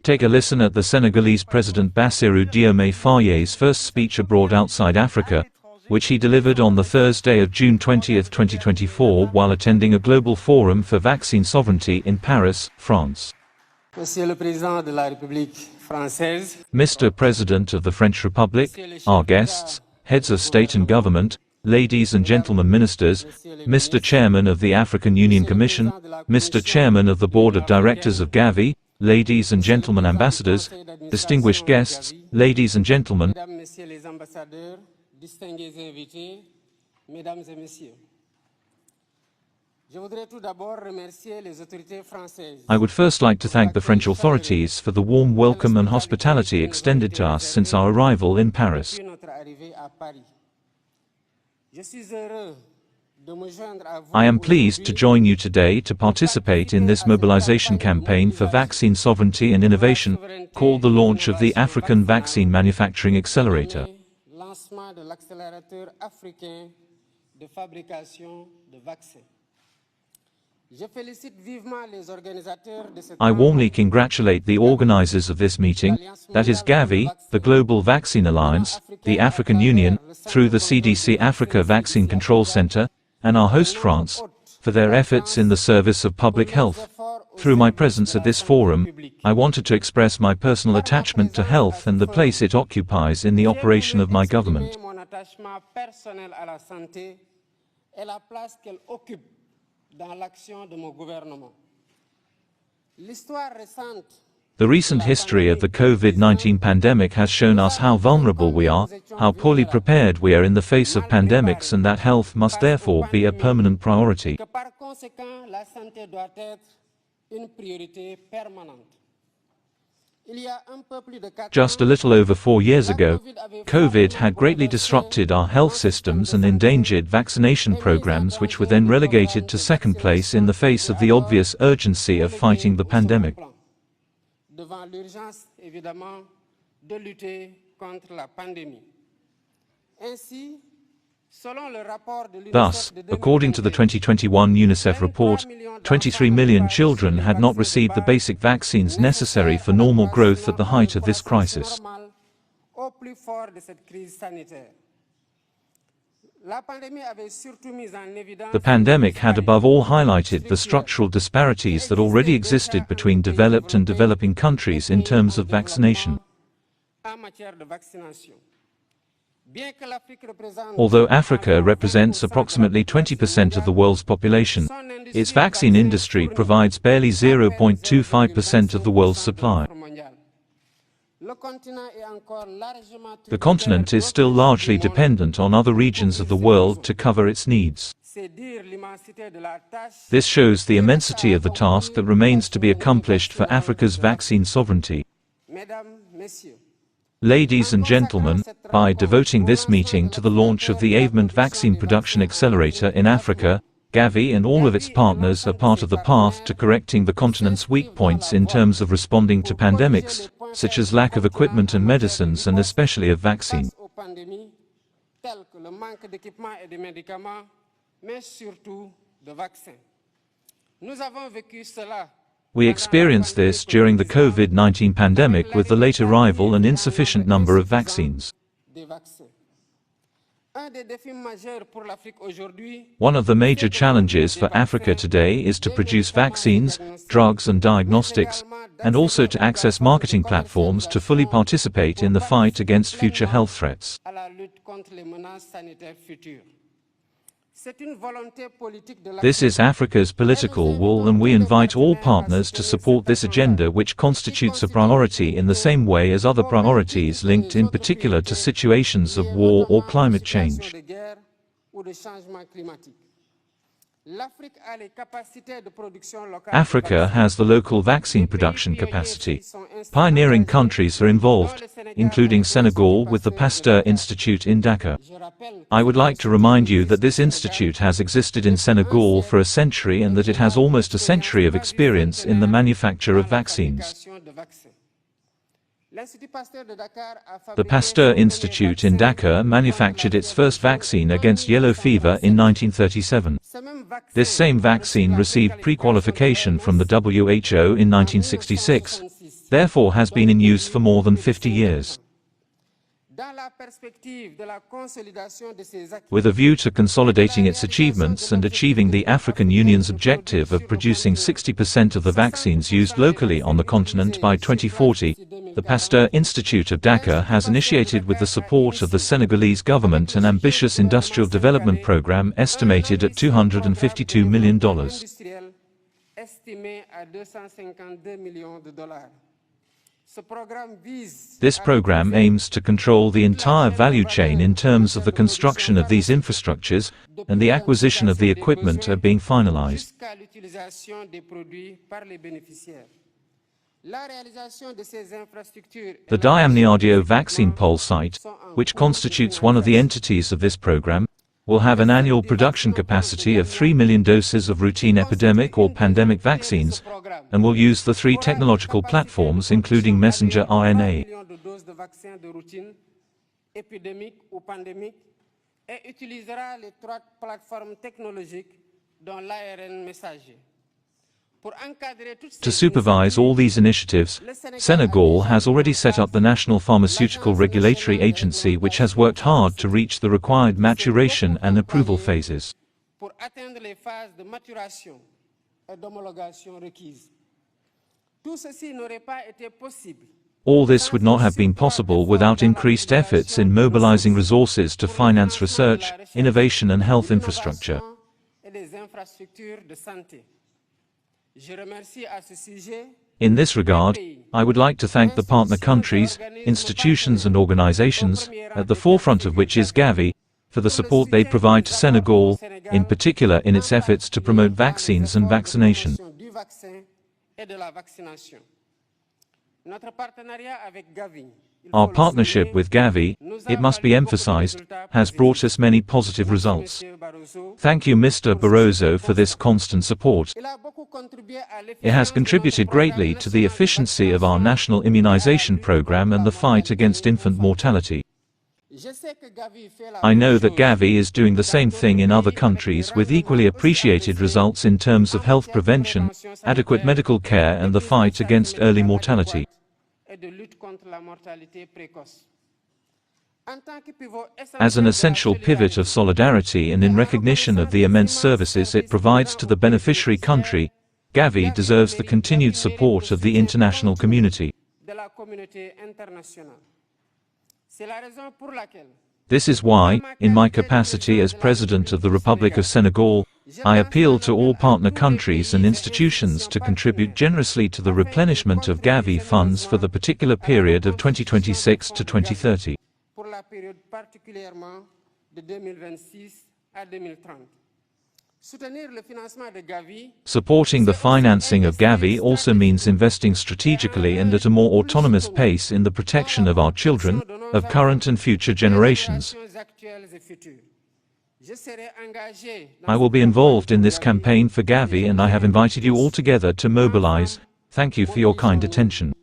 Take a listen at the Senegalese President Bassirou Diomaye Faye's first speech abroad outside Africa, which he delivered on the Thursday of June 20, 2024 while attending a global forum for vaccine sovereignty in Paris, France. Monsieur le Président de la République française, Mr. President of the French Republic, our guests, heads of state and government, ladies and gentlemen ministers, Mr. Chairman of the African Union Commission, Mr. Chairman of the Board of Directors of Gavi, ladies and gentlemen ambassadors, distinguished guests, ladies and gentlemen, Mesdames, Messieurs les ambassadeurs, distingués invités, Mesdames et Messieurs. Je voudrais tout d'abord remercier les autorités françaises. I would first like to thank the French authorities for the warm welcome and hospitality extended to us since our arrival in Paris. Depuis notre arrivée à Paris. Je suis heureux de me joindre à vous I am pleased to join you today to participate in this mobilization campaign for vaccine sovereignty and innovation, called the launch of the African Vaccine Manufacturing Accelerator. Lancement de l'accélérateur africain de fabrication de vaccins. Je félicite vivement les organisateurs de cette I warmly congratulate the organizers of this meeting, that is Gavi, the Global Vaccine Alliance, the African Union, through the CDC Africa Vaccine Control Center, and our host France, for their efforts in the service of public health. Through my presence at this forum, I wanted to express my personal attachment to health and the place it occupies in the operation of my government. Mon attachement personnel à la santé et la place qu'elle occupe dans l'action de mon gouvernement. L'histoire récente The recent history of the COVID-19 pandemic has shown us how vulnerable we are, how poorly prepared we are in the face of pandemics, and that health must therefore be a permanent priority. que par conséquent la santé doit être une priorité permanente. Il y a un peu plus de 4 Just a little over 4 years ago, COVID had greatly disrupted our health systems and endangered vaccination programs, which were then relegated to second place in the face of the obvious urgency of fighting the pandemic. devant l'urgence évidemment de lutter contre la pandémie. Ainsi, selon le rapport de Thus, l'UNICEF de according to the 2021 UNICEF report, 23 million children had not received the basic vaccines necessary for normal growth at the height of this crisis. au plus fort de cette crise sanitaire. La pandémie avait surtout mis en évidence The pandemic had above all highlighted the structural disparities that already existed between developed and developing countries in terms of vaccination. en matière de vaccination. Bien que l'Afrique représente Although Africa represents approximately 20% of the world's population, its vaccine industry provides barely 0.25% of the world's supply. mondiale. Le continent est encore largement The continent is still largely dependent on other regions of the world to cover its needs. C'est dire l'immensité de la tâche This shows the immensity of the task that remains to be accomplished for Africa's vaccine sovereignty. Mesdames, Messieurs. Ladies and gentlemen, by devoting this meeting to the launch of the Avement Vaccine Production Accelerator in Africa, Gavi and all of its partners are part of the path to correcting the continent's weak points in terms of responding to pandemics, such as lack of equipment and medicines, and especially of vaccine. Face aux pandémies telles que le manque d'équipements et de médicaments, mais surtout de vaccins. Nous avons vécu cela. We experienced this during the COVID-19 pandemic with the late arrival and insufficient number of vaccines. Des vaccins. Un des défis majeurs pour l'Afrique aujourd'hui One of the major challenges for Africa today is to produce vaccines, drugs and diagnostics, and also to access marketing platforms to fully participate in the fight against future health threats. à la lutte contre les menaces sanitaires futures. C'est une volonté politique de This is Africa's political will, and we invite all partners to support this agenda, which constitutes a priority in the same way as other priorities linked in particular to situations of war or climate change. de guerre ou de changement climatique. L'Afrique a les capacités de production locale. Africa has the local vaccine production capacity. Pioneering countries are involved, including Senegal with the Pasteur Institute in Dakar. Je rappelle I would like to remind you that this institute has existed in Senegal for a century and that it has almost a century of experience in the manufacture of vaccines. de vaccins. The Pasteur Institute in Dakar manufactured its first vaccine against yellow fever in 1937. This same vaccine received pre-qualification from the WHO in 1966, therefore has been in use for more than 50 years. With a view to consolidating its achievements and achieving the African Union's objective of producing 60% of the vaccines used locally on the continent by 2040, the Pasteur Institute of Dakar has initiated, with the support of the Senegalese government, an ambitious industrial development program estimated at $252 million. This program aims to control the entire value chain in terms of the construction of these infrastructures, and the acquisition of the equipment are being finalized. The Diomaye vaccine pole site, which constitutes one of the entities of this program, will have an annual production capacity of 3 million doses of routine epidemic or pandemic vaccines, and will use the 3 technological platforms including messenger RNA. To supervise all these initiatives, Senegal has already set up the National Pharmaceutical Regulatory Agency, which has worked hard to reach the required maturation and approval phases. All this would not have been possible without increased efforts in mobilizing resources to finance research, innovation and health infrastructure. In this regard, I would like to thank the partner countries, institutions and organizations, at the forefront of which is Gavi, for the support they provide to Senegal, in particular in its efforts to promote vaccines and vaccination. Our partnership with Gavi, it must be emphasized, has brought us many positive results. Thank you, Mr. Barroso, for this constant support. It has contributed greatly to the efficiency of our national immunization program and the fight against infant mortality. I know that Gavi is doing the same thing in other countries with equally appreciated results in terms of health prevention, adequate medical care and the fight against early mortality. As an essential pivot of solidarity and in recognition of the immense services it provides to the beneficiary country, Gavi deserves the continued support of the international community. This is why, in my capacity as President of the Republic of Senegal, I appeal to all partner countries and institutions to contribute generously to the replenishment of Gavi funds for the particular period of 2026 to 2030. Supporting the financing of Gavi also means investing strategically and at a more autonomous pace in the protection of our children, of current and future generations. I will be involved in this campaign for Gavi and I have invited you all together to mobilize. Thank you for your kind attention.